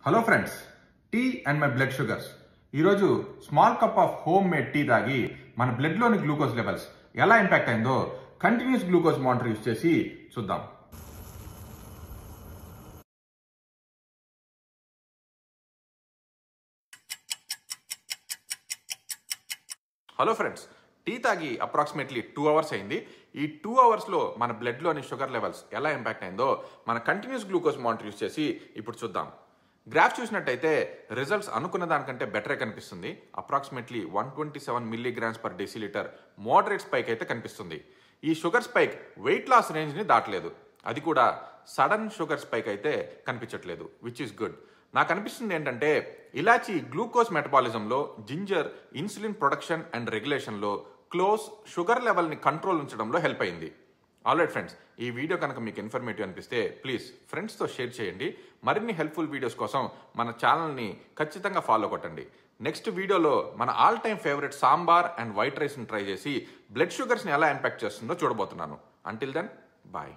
Hello friends, tea and my blood sugars. ఈరోజు small cup of home made tea తాగి మన బ్లడ్లోని glucose levels ఎలా ఇంపాక్ట్ అయిందో కంటిన్యూస్ గ్లూకోజ్ మానిటర్ యూస్ చేసి చూద్దాం. హలో ఫ్రెండ్స్, టీ తాగి అప్రాక్సిమేట్లీ 2 అవర్స్ అయింది. ఈ 2 అవర్స్లో మన బ్లడ్లోని షుగర్ లెవెల్స్ ఎలా ఇంపాక్ట్ అయిందో మన కంటిన్యూస్ గ్లూకోజ్ మానిటర్ యూస్ చేసి ఇప్పుడు చూద్దాం. గ్రాఫ్ చూసినట్టయితే రిజల్ట్స్ అనుకున్న దానికంటే బెటరే కనిపిస్తుంది. Approximately 127 milligrams per decilitre moderate spike అయితే కనిపిస్తుంది. ఈ షుగర్ స్పైక్ వెయిట్ లాస్ రేంజ్ని దాటలేదు, అది కూడా సడన్ షుగర్ స్పైక్ అయితే కనిపించట్లేదు, విచ్ ఈస్ గుడ్. నాకు అనిపిస్తుంది ఏంటంటే ఇలాచీ గ్లూకోజ్ మెటబాలిజంలో, జింజర్ ఇన్సులిన్ ప్రొడక్షన్ అండ్ రెగ్యులేషన్లో, క్లోజ్ షుగర్ లెవెల్ని కంట్రోల్ ఉంచడంలో హెల్ప్ అయింది. ఆల్రైట్ ఫ్రెండ్స్, ఈ వీడియో కనుక మీకు ఇన్ఫర్మేటివ్ అనిపిస్తే ప్లీజ్ ఫ్రెండ్స్తో షేర్ చేయండి. మరిన్ని హెల్ప్ఫుల్ వీడియోస్ కోసం మన ఛానల్ని ఖచ్చితంగా ఫాలో కొట్టండి. నెక్స్ట్ వీడియోలో మన all time favourite sambar and white రైస్ని ట్రై చేసి బ్లడ్ షుగర్స్ని ఎలా ఇంపాక్ట్ చేస్తుందో చూడబోతున్నాను. Until then, bye.